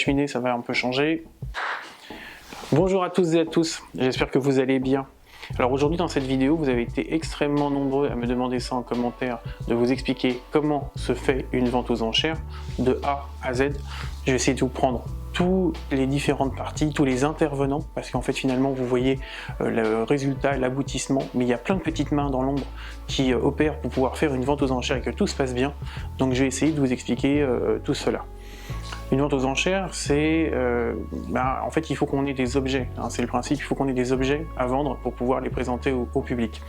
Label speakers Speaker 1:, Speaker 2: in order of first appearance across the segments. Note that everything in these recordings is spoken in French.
Speaker 1: cheminer, ça va un peu changer. Bonjour à tous et à tous, j'espère que vous allez bien. Alors aujourd'hui dans cette vidéo, vous avez été extrêmement nombreux à me demander ça en commentaire, de vous expliquer comment se fait une vente aux enchères de A à Z. Je vais essayer de vous prendre toutes les différentes parties, tous les intervenants, parce qu'en fait finalement vous voyez le résultat, l'aboutissement, mais il y a plein de petites mains dans l'ombre qui opèrent pour pouvoir faire une vente aux enchères et que tout se passe bien. Donc je vais essayer de vous expliquer tout cela. Une vente aux enchères, c'est en fait il faut qu'on ait des objets, hein, c'est le principe, il faut qu'on ait des objets à vendre pour pouvoir les présenter au public.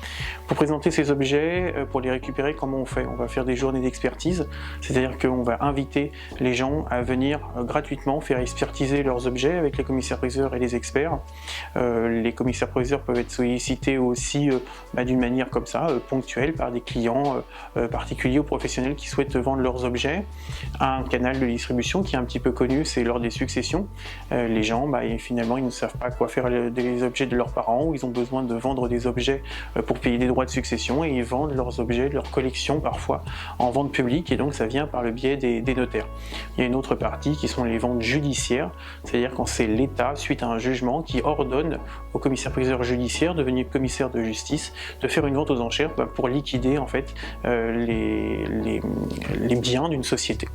Speaker 1: Pour présenter ces objets, pour les récupérer, comment on fait? On va faire des journées d'expertise, c'est-à-dire qu'on va inviter les gens à venir gratuitement faire expertiser leurs objets avec les commissaires-priseurs et les experts. Les commissaires-priseurs peuvent être sollicités aussi d'une manière comme ça, ponctuelle, par des clients particuliers ou professionnels qui souhaitent vendre leurs objets. Un canal de distribution qui est un petit peu connu, c'est lors des successions. Les gens, finalement, ils ne savent pas quoi faire des objets de leurs parents, ou ils ont besoin de vendre des objets pour payer des droits de succession, et ils vendent leurs objets, leur collection parfois, en vente publique, et donc ça vient par le biais des notaires. Il y a une autre partie qui sont les ventes judiciaires, c'est-à-dire quand c'est l'État, suite à un jugement, qui ordonne au commissaire-priseur judiciaire, devenu commissaire de justice, de faire une vente aux enchères pour liquider en fait les biens d'une société.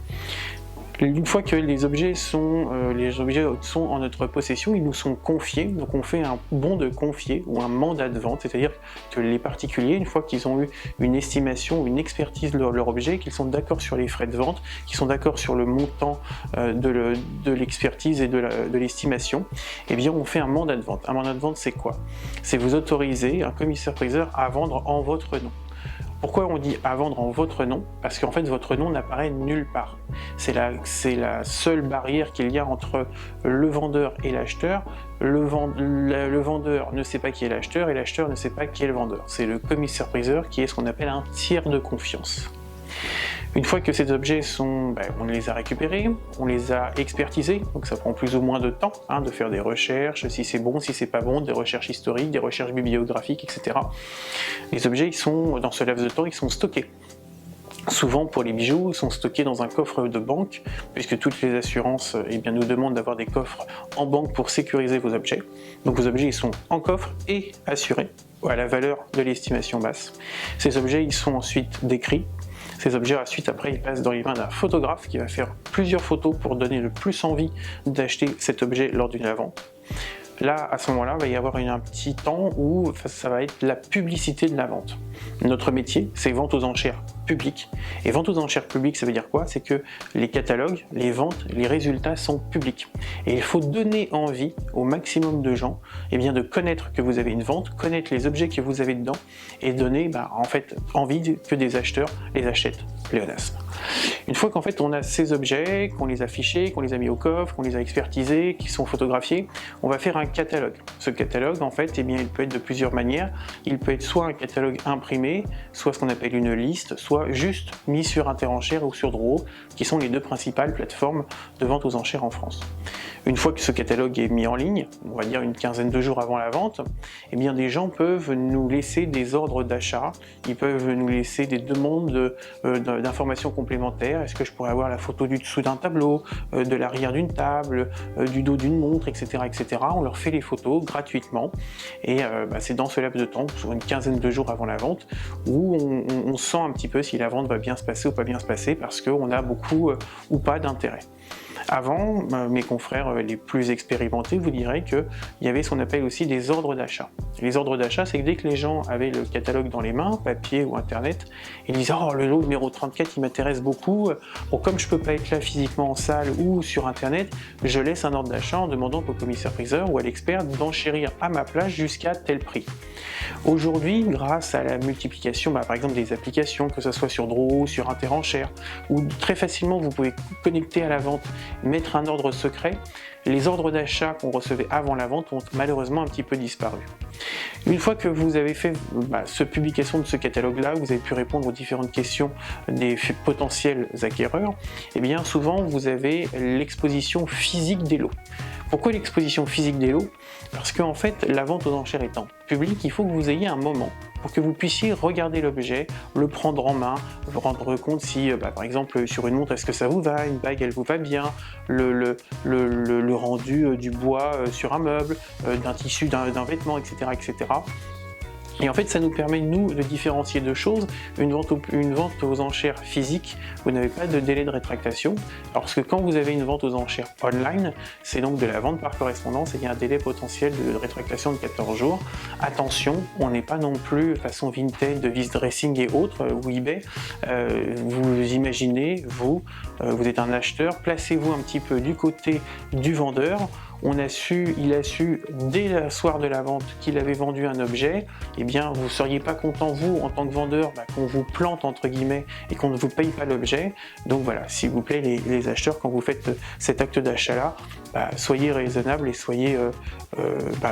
Speaker 1: Une fois que les objets sont en notre possession, ils nous sont confiés, donc on fait un bon de confier ou un mandat de vente, c'est-à-dire que les particuliers, une fois qu'ils ont eu une estimation ou une expertise de leur objet, qu'ils sont d'accord sur les frais de vente, qu'ils sont d'accord sur le montant de l'expertise et de l'estimation, eh bien on fait un mandat de vente. Un mandat de vente, c'est quoi? C'est vous autoriser un commissaire-priseur à vendre en votre nom. Pourquoi on dit à vendre en votre nom? Parce qu'en fait votre nom n'apparaît nulle part. C'est la seule barrière qu'il y a entre le vendeur et l'acheteur. Le vendeur ne sait pas qui est l'acheteur et l'acheteur ne sait pas qui est le vendeur. C'est le commissaire-priseur qui est ce qu'on appelle un tiers de confiance. Une fois que ces objets sont, on les a récupérés, on les a expertisés, donc ça prend plus ou moins de temps de faire des recherches, si c'est bon, si c'est pas bon, des recherches historiques, des recherches bibliographiques, etc. Les objets, dans ce laps de temps, ils sont stockés. Souvent pour les bijoux, ils sont stockés dans un coffre de banque, puisque toutes les assurances nous demandent d'avoir des coffres en banque pour sécuriser vos objets. Donc vos objets ils sont en coffre et assurés à la valeur de l'estimation basse. Ces objets ils sont ensuite décrits. Ces objets ensuite après ils passent dans les mains d'un photographe qui va faire plusieurs photos pour donner le plus envie d'acheter cet objet lors d'une vente. Là, à ce moment-là, il va y avoir un petit temps où ça va être la publicité de la vente. Notre métier, c'est vente aux enchères publiques. Et vente aux enchères publiques, ça veut dire quoi? C'est que les catalogues, les ventes, les résultats sont publics. Et il faut donner envie au maximum de gens de connaître que vous avez une vente, connaître les objets que vous avez dedans et donner envie que des acheteurs les achètent. Pléonasme. Une fois qu'en fait on a ces objets, qu'on les a fichés, qu'on les a mis au coffre, qu'on les a expertisés, qui sont photographiés, on va faire un catalogue. Ce catalogue en fait, il peut être de plusieurs manières. Il peut être soit un catalogue imprimé, soit ce qu'on appelle une liste, soit juste mis sur Interenchères ou sur Drouot, qui sont les deux principales plateformes de vente aux enchères en France. Une fois que ce catalogue est mis en ligne, on va dire une quinzaine de jours avant la vente, des gens peuvent nous laisser des ordres d'achat, ils peuvent nous laisser des demandes d'informations complémentaires. Est-ce que je pourrais avoir la photo du dessous d'un tableau, de l'arrière d'une table, du dos d'une montre, etc., etc. On leur fait les photos gratuitement et c'est dans ce laps de temps, sur une quinzaine de jours avant la vente, où on sent un petit peu si la vente va bien se passer ou pas bien se passer parce qu'on a beaucoup ou pas d'intérêt. Avant, mes confrères les plus expérimentés vous diraient qu'il y avait ce qu'on appelle aussi des ordres d'achat. Les ordres d'achat, c'est que dès que les gens avaient le catalogue dans les mains, papier ou internet, ils disaient « Oh, le lot numéro 34, il m'intéresse beaucoup. Bon, comme je peux pas être là physiquement en salle ou sur internet, je laisse un ordre d'achat en demandant au commissaire-priseur ou à l'expert d'enchérir à ma place jusqu'à tel prix. » Aujourd'hui, grâce à la multiplication, par exemple des applications, que ce soit sur Drouot, sur Interenchères, où très facilement vous pouvez connecter à la vente, mettre un ordre secret, les ordres d'achat qu'on recevait avant la vente ont malheureusement un petit peu disparu. Une fois que vous avez fait cette publication de ce catalogue-là, vous avez pu répondre aux différentes questions des potentiels acquéreurs, souvent vous avez l'exposition physique des lots. Pourquoi l'exposition physique des lots? Parce qu'en fait, la vente aux enchères étant publique, il faut que vous ayez un moment pour que vous puissiez regarder l'objet, le prendre en main, vous rendre compte si, par exemple, sur une montre, est-ce que ça vous va, une bague, elle vous va bien, le rendu du bois sur un meuble, d'un tissu, d'un vêtement, etc., etc. Et en fait, ça nous permet, nous, de différencier deux choses. Une vente aux enchères physique, vous n'avez pas de délai de rétractation, parce que quand vous avez une vente aux enchères online, c'est donc de la vente par correspondance, et il y a un délai potentiel de rétractation de 14 jours. Attention, on n'est pas non plus façon Vinted, Device Dressing et autres, ou eBay. Vous imaginez, vous êtes un acheteur, placez-vous un petit peu du côté du vendeur. Il a su dès le soir de la vente qu'il avait vendu un objet, eh bien vous ne seriez pas content, vous, en tant que vendeur, qu'on vous plante entre guillemets et qu'on ne vous paye pas l'objet. Donc voilà, s'il vous plaît les acheteurs, quand vous faites cet acte d'achat-là, soyez raisonnables et soyez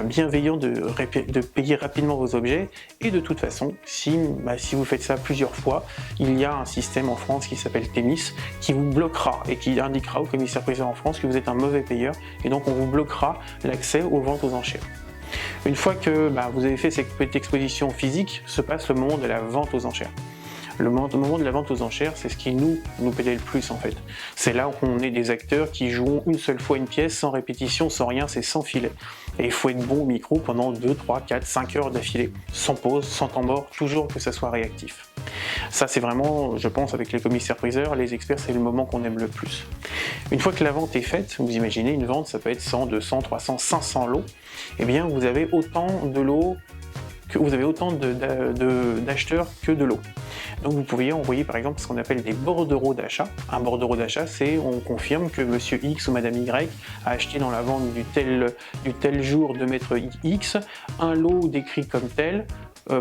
Speaker 1: bienveillants de payer rapidement vos objets. Et de toute façon, si vous faites ça plusieurs fois, il y a un système en France qui s'appelle Thémis, qui vous bloquera et qui indiquera au commissaire-priseur en France que vous êtes un mauvais payeur, et donc on vous bloquera l'accès aux ventes aux enchères. Une fois que vous avez fait cette petite exposition physique, se passe le moment de la vente aux enchères. Le moment de la vente aux enchères, c'est ce qui nous plaît le plus en fait. C'est là où on est des acteurs qui jouent une seule fois une pièce, sans répétition, sans rien, c'est sans filet. Et il faut être bon au micro pendant 2, 3, 4, 5 heures d'affilée, sans pause, sans temps mort, toujours que ça soit réactif. Ça c'est vraiment, je pense, avec les commissaires-priseurs, les experts, c'est le moment qu'on aime le plus. Une fois que la vente est faite, vous imaginez une vente, ça peut être 100, 200, 300, 500 lots, et bien vous avez autant de lots, vous avez autant d'acheteurs que de lots. Donc vous pouvez envoyer par exemple ce qu'on appelle des bordereaux d'achat. Un bordereau d'achat, c'est on confirme que monsieur X ou madame Y a acheté dans la vente du tel jour de maître X un lot décrit comme tel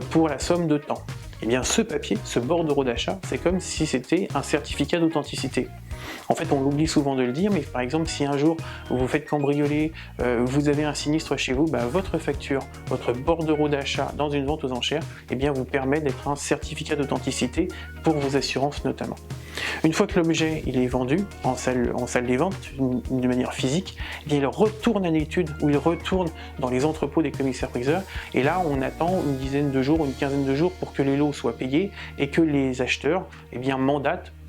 Speaker 1: pour la somme de temps. Et bien ce papier, ce bordereau d'achat, c'est comme si c'était un certificat d'authenticité. En fait, on l'oublie souvent de le dire, mais par exemple, si un jour vous vous faites cambrioler, vous avez un sinistre chez vous, votre facture, votre bordereau d'achat dans une vente aux enchères, eh bien, vous permet d'être un certificat d'authenticité pour vos assurances notamment. Une fois que l'objet il est vendu en salle des ventes, de manière physique, eh bien, il retourne à l'étude ou il retourne dans les entrepôts des commissaires-priseurs. Et là, on attend une dizaine de jours ou une quinzaine de jours pour que les lots soient payés et que les acheteurs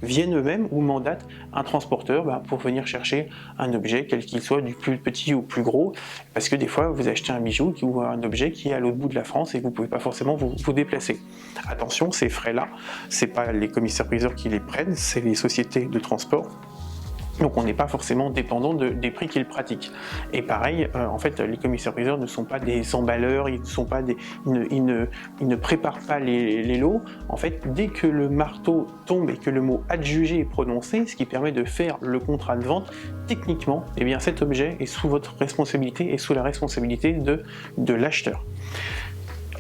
Speaker 1: viennent eux-mêmes ou mandatent un transporteur pour venir chercher un objet, quel qu'il soit, du plus petit au plus gros, parce que des fois vous achetez un bijou ou un objet qui est à l'autre bout de la France et vous ne pouvez pas forcément vous déplacer. Attention, ces frais-là, c'est pas les commissaires-priseurs qui les prennent, c'est les sociétés de transport. Donc on n'est pas forcément dépendant des prix qu'ils pratiquent. Et pareil, en fait, les commissaires-priseurs ne sont pas des emballeurs, ils ne préparent pas les lots. En fait, dès que le marteau tombe et que le mot adjugé est prononcé, ce qui permet de faire le contrat de vente, techniquement, eh bien cet objet est sous votre responsabilité et sous la responsabilité de l'acheteur.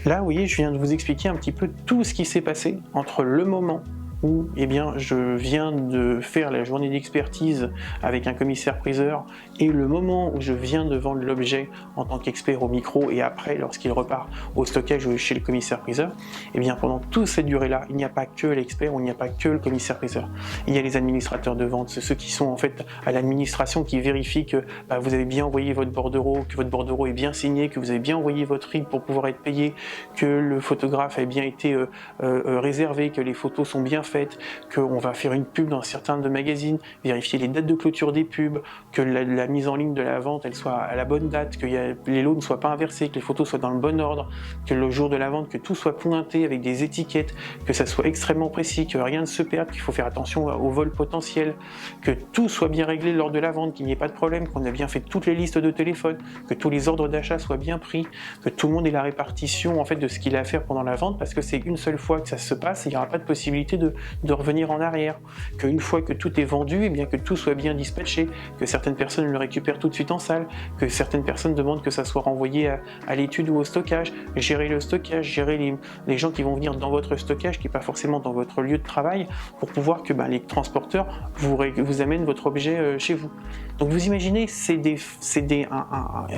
Speaker 1: Là, vous voyez, je viens de vous expliquer un petit peu tout ce qui s'est passé entre le moment où je viens de faire la journée d'expertise avec un commissaire-priseur et le moment où je viens de vendre l'objet en tant qu'expert au micro et après lorsqu'il repart au stockage ou chez le commissaire-priseur, et bien pendant toute cette durée-là, il n'y a pas que l'expert ou il n'y a pas que le commissaire-priseur. Il y a les administrateurs de vente, ceux qui sont en fait à l'administration qui vérifient que vous avez bien envoyé votre bordereau, que votre bordereau est bien signé, que vous avez bien envoyé votre RIB pour pouvoir être payé, que le photographe a bien été réservé, que les photos sont bien faites, qu'on va faire une pub dans certains de magazines, vérifier les dates de clôture des pubs, que la mise en ligne de la vente elle soit à la bonne date, que les lots ne soient pas inversés, que les photos soient dans le bon ordre, que le jour de la vente, que tout soit pointé avec des étiquettes, que ça soit extrêmement précis, que rien ne se perde, qu'il faut faire attention au vol potentiel, que tout soit bien réglé lors de la vente, qu'il n'y ait pas de problème, qu'on a bien fait toutes les listes de téléphone, que tous les ordres d'achat soient bien pris, que tout le monde ait la répartition en fait de ce qu'il a à faire pendant la vente, parce que c'est une seule fois que ça se passe, il n'y aura pas de possibilité de revenir en arrière, qu'une fois que tout est vendu, et bien que tout soit bien dispatché, que certaines personnes le récupèrent tout de suite en salle, que certaines personnes demandent que ça soit renvoyé à l'étude ou au stockage, gérer le stockage, gérer les gens qui vont venir dans votre stockage, qui n'est pas forcément dans votre lieu de travail, pour pouvoir que les transporteurs vous amènent votre objet chez vous. Donc vous imaginez, c'est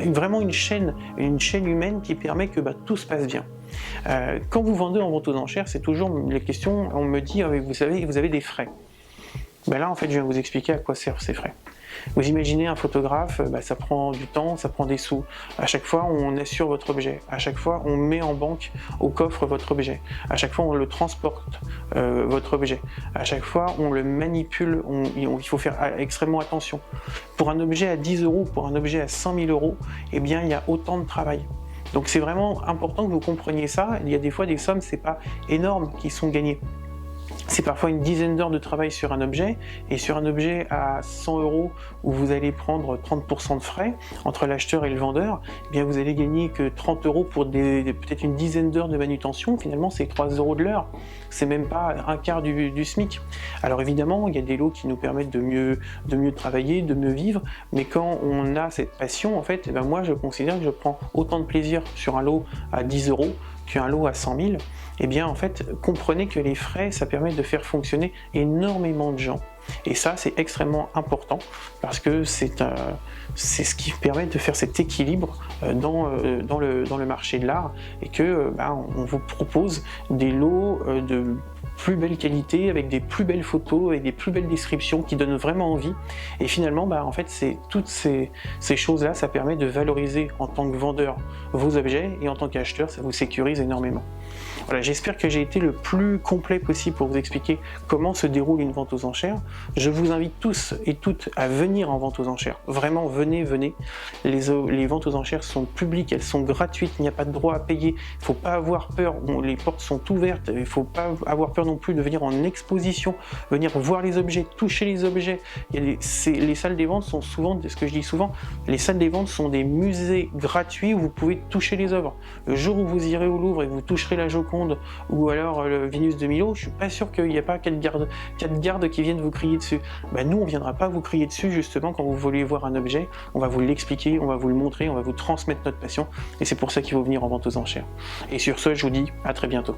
Speaker 1: vraiment une chaîne humaine qui permet que tout se passe bien. Quand vous vendez en vente aux enchères, c'est toujours les questions, on me dit, vous savez, vous avez des frais. Là, en fait, je viens vous expliquer à quoi servent ces frais. Vous imaginez un photographe, ça prend du temps, ça prend des sous. À chaque fois, on assure votre objet. À chaque fois, on met en banque, au coffre votre objet. À chaque fois, on le transporte, votre objet. À chaque fois, on le manipule, il faut faire extrêmement attention. Pour un objet à 10 €, pour un objet à 100 000 €, eh bien, il y a autant de travail. Donc c'est vraiment important que vous compreniez ça. Il y a des fois des sommes, c'est pas énorme, qui sont gagnées. C'est parfois une dizaine d'heures de travail sur un objet, et sur un objet à 100 € où vous allez prendre 30% de frais entre l'acheteur et le vendeur, eh bien vous allez gagner que 30 € pour peut-être une dizaine d'heures de manutention. Finalement, c'est 3 € de l'heure. C'est même pas un quart du SMIC. Alors évidemment, il y a des lots qui nous permettent de mieux travailler, de mieux vivre, mais quand on a cette passion, en fait, moi je considère que je prends autant de plaisir sur un lot à 10 € qu'un lot à 100 000, eh bien en fait, comprenez que les frais, ça permet de faire fonctionner énormément de gens. Et ça, c'est extrêmement important, parce que c'est ce qui permet de faire cet équilibre dans le marché de l'art, et que on vous propose des lots de plus belle qualité, avec des plus belles photos, avec des plus belles descriptions qui donnent vraiment envie. Et finalement, en fait, c'est toutes ces choses-là, ça permet de valoriser en tant que vendeur vos objets, et en tant qu'acheteur, ça vous sécurise énormément. Voilà, j'espère que j'ai été le plus complet possible pour vous expliquer comment se déroule une vente aux enchères. Je vous invite tous et toutes à venir en vente aux enchères. Vraiment, venez. Les ventes aux enchères sont publiques, elles sont gratuites, il n'y a pas de droit à payer. Il ne faut pas avoir peur, les portes sont ouvertes, il ne faut pas avoir peur non plus de venir en exposition, venir voir les objets, toucher les objets. Les salles des ventes sont souvent, ce que je dis souvent, les salles des ventes sont des musées gratuits où vous pouvez toucher les œuvres. Le jour où vous irez au Louvre et que vous toucherez la Joconde ou alors le Vénus de Milo, je suis pas sûr qu'il n'y a pas quatre gardes qui viennent vous crier dessus. Nous, on viendra pas vous crier dessus justement quand vous voulez voir un objet, on va vous l'expliquer, on va vous le montrer, on va vous transmettre notre passion, et c'est pour ça qu'il faut venir en vente aux enchères. Et sur ce, je vous dis à très bientôt.